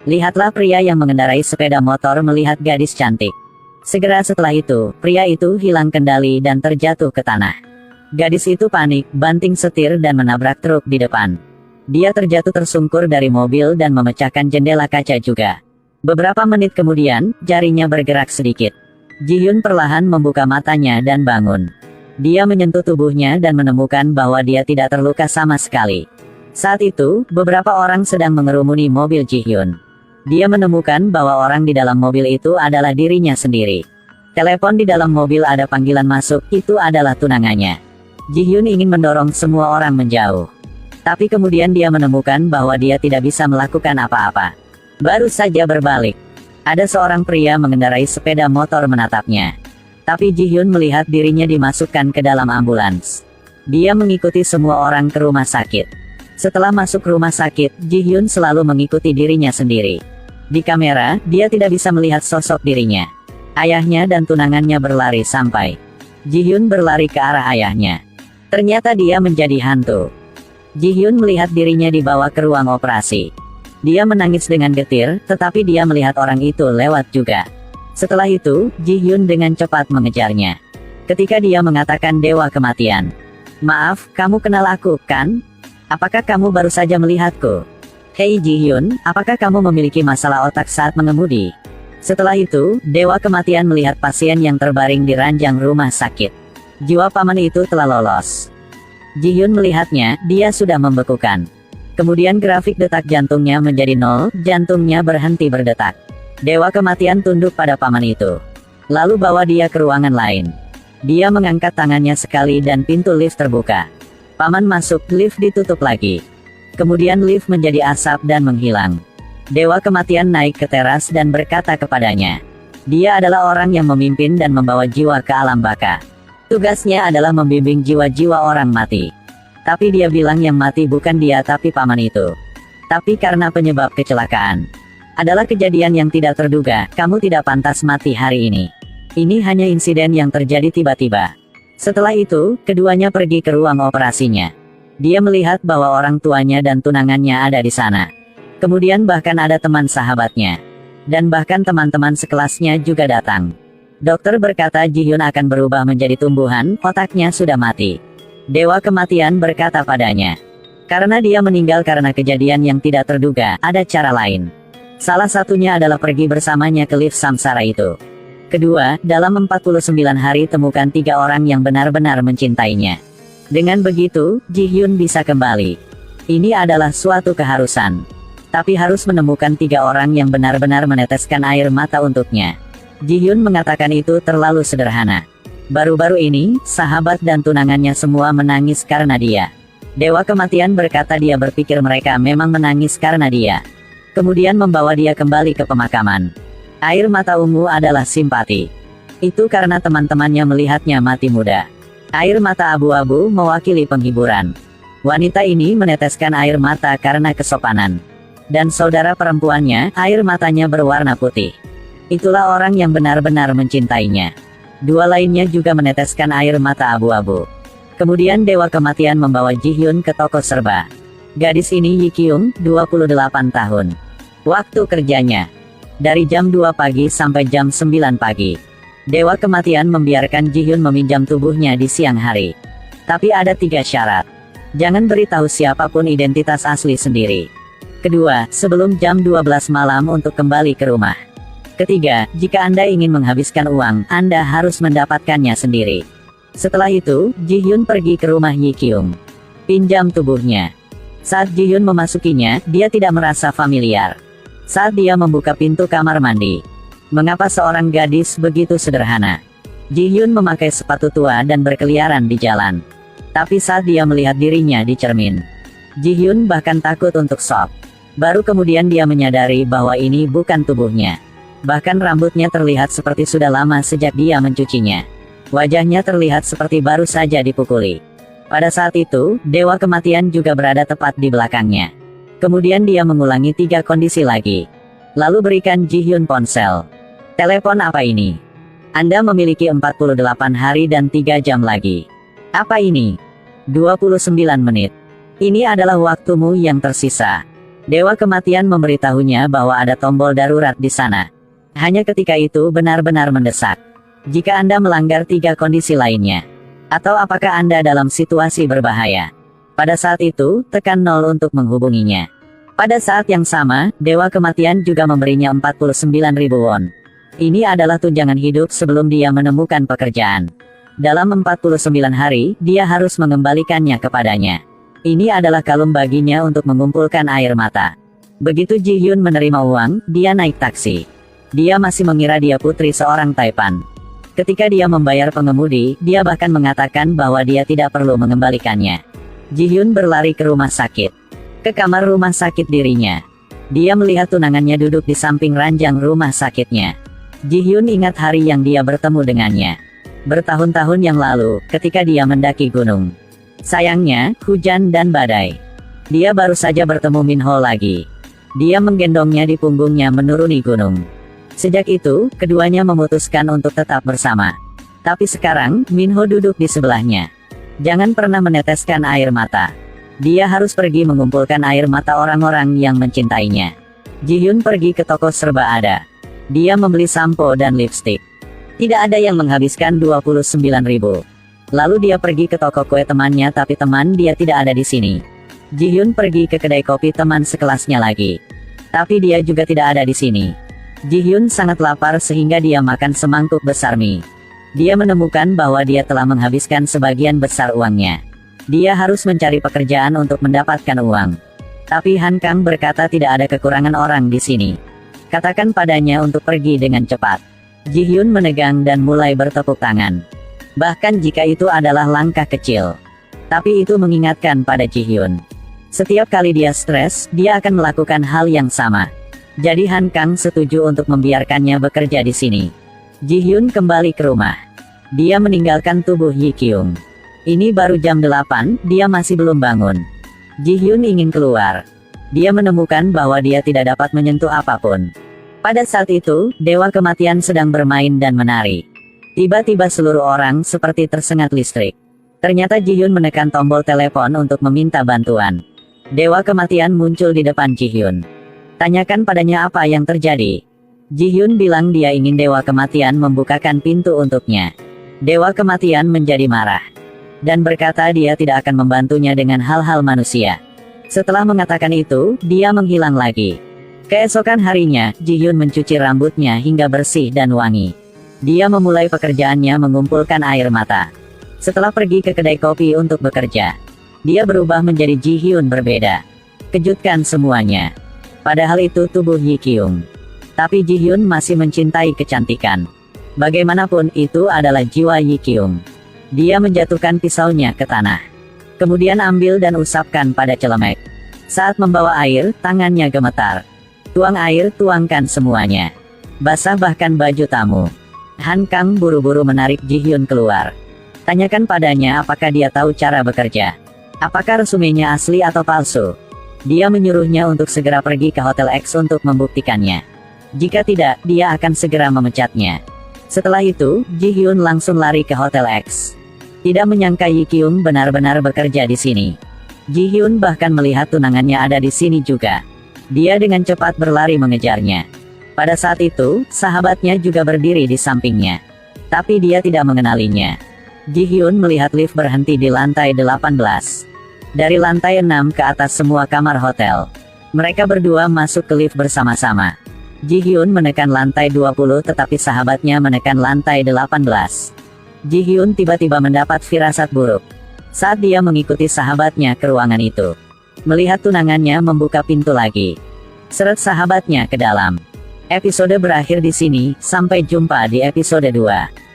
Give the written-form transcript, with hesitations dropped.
Lihatlah pria yang mengendarai sepeda motor melihat gadis cantik. Segera setelah itu, pria itu hilang kendali dan terjatuh ke tanah. Gadis itu panik, banting setir dan menabrak truk di depan. Dia terjatuh tersungkur dari mobil dan memecahkan jendela kaca juga. Beberapa menit kemudian, jarinya bergerak sedikit. Ji-hyun perlahan membuka matanya dan bangun. Dia menyentuh tubuhnya dan menemukan bahwa dia tidak terluka sama sekali. Saat itu, beberapa orang sedang mengerumuni mobil Ji-hyun. Dia menemukan bahwa orang di dalam mobil itu adalah dirinya sendiri. Telepon di dalam mobil ada panggilan masuk, itu adalah tunangannya. Ji-hyun ingin mendorong semua orang menjauh. Tapi kemudian dia menemukan bahwa dia tidak bisa melakukan apa-apa. Baru saja berbalik. Ada seorang pria mengendarai sepeda motor menatapnya. Tapi Ji-hyun melihat dirinya dimasukkan ke dalam ambulans. Dia mengikuti semua orang ke rumah sakit. Setelah masuk rumah sakit, Ji-hyun selalu mengikuti dirinya sendiri. Di kamera, dia tidak bisa melihat sosok dirinya. Ayahnya dan tunangannya berlari sampai. Ji-hyun berlari ke arah ayahnya. Ternyata dia menjadi hantu. Ji-hyun melihat dirinya dibawa ke ruang operasi. Dia menangis dengan getir, tetapi dia melihat orang itu lewat juga. Setelah itu, Ji-hyun dengan cepat mengejarnya. Ketika dia mengatakan dewa kematian. Maaf, kamu kenal aku, kan? Apakah kamu baru saja melihatku? Hei Ji-hyun, apakah kamu memiliki masalah otak saat mengemudi? Setelah itu, dewa kematian melihat pasien yang terbaring di ranjang rumah sakit. Jiwa paman itu telah lolos. Ji-hyun melihatnya, dia sudah membekukan. Kemudian grafik detak jantungnya menjadi 0, jantungnya berhenti berdetak. Dewa kematian tunduk pada paman itu. Lalu bawa dia ke ruangan lain. Dia mengangkat tangannya sekali dan pintu lift terbuka. Paman masuk, lift ditutup lagi. Kemudian lift menjadi asap dan menghilang. Dewa kematian naik ke teras dan berkata kepadanya. Dia adalah orang yang memimpin dan membawa jiwa ke alam baka. Tugasnya adalah membimbing jiwa-jiwa orang mati. Tapi dia bilang yang mati bukan dia tapi paman itu. Tapi karena penyebab kecelakaan adalah kejadian yang tidak terduga, kamu tidak pantas mati hari ini. Ini hanya insiden yang terjadi tiba-tiba. Setelah itu, keduanya pergi ke ruang operasinya. Dia melihat bahwa orang tuanya dan tunangannya ada di sana. Kemudian bahkan ada teman sahabatnya. Dan bahkan teman-teman sekelasnya juga datang. Dokter berkata Ji-hyun akan berubah menjadi tumbuhan, otaknya sudah mati. Dewa kematian berkata padanya. Karena dia meninggal karena kejadian yang tidak terduga, ada cara lain. Salah satunya adalah pergi bersamanya ke lift samsara itu. Kedua, dalam 49 hari temukan 3 orang yang benar-benar mencintainya. Dengan begitu, Ji-hyun bisa kembali. Ini adalah suatu keharusan. Tapi harus menemukan 3 orang yang benar-benar meneteskan air mata untuknya. Ji-hyun mengatakan itu terlalu sederhana. Baru-baru ini, sahabat dan tunangannya semua menangis karena dia. Dewa kematian berkata dia berpikir mereka memang menangis karena dia. Kemudian membawa dia kembali ke pemakaman. Air mata ungu adalah simpati. Itu karena teman-temannya melihatnya mati muda. Air mata abu-abu mewakili penghiburan. Wanita ini meneteskan air mata karena kesopanan. Dan saudara perempuannya, air matanya berwarna putih. Itulah orang yang benar-benar mencintainya. 2 lainnya juga meneteskan air mata abu-abu. Kemudian dewa kematian membawa Ji-hyun ke toko serba. Gadis ini Yi Kyung, 28 tahun. Waktu kerjanya dari jam 2 pagi sampai jam 9 pagi. Dewa kematian membiarkan Ji-hyun meminjam tubuhnya di siang hari. Tapi ada 3 syarat. Jangan beritahu siapapun identitas asli sendiri. Kedua, sebelum jam 12 malam untuk kembali ke rumah. Ketiga, jika Anda ingin menghabiskan uang, Anda harus mendapatkannya sendiri. Setelah itu, Ji-hyun pergi ke rumah Yi Kyung. Pinjam tubuhnya. Saat Ji-hyun memasukinya, dia tidak merasa familiar. Saat dia membuka pintu kamar mandi. Mengapa seorang gadis begitu sederhana? Ji-hyun memakai sepatu tua dan berkeliaran di jalan. Tapi saat dia melihat dirinya di cermin, Ji-hyun bahkan takut untuk shock. Baru kemudian dia menyadari bahwa ini bukan tubuhnya. Bahkan rambutnya terlihat seperti sudah lama sejak dia mencucinya. Wajahnya terlihat seperti baru saja dipukuli. Pada saat itu, dewa kematian juga berada tepat di belakangnya. Kemudian dia mengulangi 3 kondisi lagi. Lalu berikan Ji-hyun ponsel. Telepon apa ini? Anda memiliki 48 hari dan 3 jam lagi. Apa ini? 29 menit. Ini adalah waktumu yang tersisa. Dewa Kematian memberitahunya bahwa ada tombol darurat di sana. Hanya ketika itu benar-benar mendesak. Jika Anda melanggar 3 kondisi lainnya, atau apakah Anda dalam situasi berbahaya, pada saat itu, tekan 0 untuk menghubunginya. Pada saat yang sama, Dewa Kematian juga memberinya 49.000 won. Ini adalah tunjangan hidup sebelum dia menemukan pekerjaan. Dalam 49 hari, dia harus mengembalikannya kepadanya. Ini adalah kalung baginya untuk mengumpulkan air mata. Begitu Ji Hyun menerima uang, dia naik taksi. Dia masih mengira dia putri seorang Taipan. Ketika dia membayar pengemudi, dia bahkan mengatakan bahwa dia tidak perlu mengembalikannya. Ji Hyun berlari ke rumah sakit. Ke kamar rumah sakit dirinya. Dia melihat tunangannya duduk di samping ranjang rumah sakitnya. Ji Hyun ingat hari yang dia bertemu dengannya. Bertahun-tahun yang lalu, ketika dia mendaki gunung. Sayangnya, hujan dan badai. Dia baru saja bertemu Min Ho lagi. Dia menggendongnya di punggungnya menuruni gunung. Sejak itu, keduanya memutuskan untuk tetap bersama. Tapi sekarang, Min Ho duduk di sebelahnya. Jangan pernah meneteskan air mata. Dia harus pergi mengumpulkan air mata orang-orang yang mencintainya. Ji Hyun pergi ke toko serba ada. Dia membeli sampo dan lipstik. Tidak ada yang menghabiskan 29.000. Lalu dia pergi ke toko kue temannya tapi teman dia tidak ada di sini. Ji Hyun pergi ke kedai kopi teman sekelasnya lagi. Tapi dia juga tidak ada di sini. Ji Hyun sangat lapar sehingga dia makan semangkuk besar mie. Dia menemukan bahwa dia telah menghabiskan sebagian besar uangnya. Dia harus mencari pekerjaan untuk mendapatkan uang. Tapi Han Kang berkata tidak ada kekurangan orang di sini. Katakan padanya untuk pergi dengan cepat. Ji Hyun menegang dan mulai bertepuk tangan. Bahkan jika itu adalah langkah kecil. Tapi itu mengingatkan pada Ji Hyun. Setiap kali dia stres, dia akan melakukan hal yang sama. Jadi Han Kang setuju untuk membiarkannya bekerja di sini. Ji Hyun kembali ke rumah. Dia meninggalkan tubuh Yi Kyung. Ini baru jam 8, dia masih belum bangun. Ji Hyun ingin keluar. Dia menemukan bahwa dia tidak dapat menyentuh apapun. Pada saat itu, Dewa Kematian sedang bermain dan menari. Tiba-tiba seluruh orang seperti tersengat listrik. Ternyata Ji Hyun menekan tombol telepon untuk meminta bantuan. Dewa Kematian muncul di depan Ji Hyun. Tanyakan padanya apa yang terjadi. Ji Hyun bilang dia ingin Dewa Kematian membukakan pintu untuknya. Dewa Kematian menjadi marah. Dan berkata dia tidak akan membantunya dengan hal-hal manusia. Setelah mengatakan itu, dia menghilang lagi. Keesokan harinya, Ji Hyun mencuci rambutnya hingga bersih dan wangi. Dia memulai pekerjaannya mengumpulkan air mata. Setelah pergi ke kedai kopi untuk bekerja, dia berubah menjadi Ji Hyun berbeda. Kejutkan semuanya. Padahal itu tubuh Yi Kyung. Tapi Ji Hyun masih mencintai kecantikan. Bagaimanapun itu adalah jiwa Yi Kyung. Dia menjatuhkan pisaunya ke tanah. Kemudian ambil dan usapkan pada celemek. Saat membawa air, tangannya gemetar. Tuang air, tuangkan semuanya. Basah bahkan baju tamu. Han Kang buru-buru menarik Ji Hyun keluar. Tanyakan padanya apakah dia tahu cara bekerja. Apakah resumenya asli atau palsu. Dia menyuruhnya untuk segera pergi ke Hotel X untuk membuktikannya. Jika tidak, dia akan segera memecatnya. Setelah itu, Ji Hyun langsung lari ke Hotel X. Tidak menyangka Yi Kyung benar-benar bekerja di sini. Ji Hyun bahkan melihat tunangannya ada di sini juga. Dia dengan cepat berlari mengejarnya. Pada saat itu, sahabatnya juga berdiri di sampingnya. Tapi dia tidak mengenalinya. Ji Hyun melihat lift berhenti di lantai 18. Dari lantai 6 ke atas semua kamar hotel. Mereka berdua masuk ke lift bersama-sama. Ji Hyun menekan lantai 20 tetapi sahabatnya menekan lantai 18. Ji Hyun tiba-tiba mendapat firasat buruk. Saat dia mengikuti sahabatnya ke ruangan itu. Melihat tunangannya membuka pintu lagi. Seret sahabatnya ke dalam. Episode berakhir di sini, sampai jumpa di episode 2.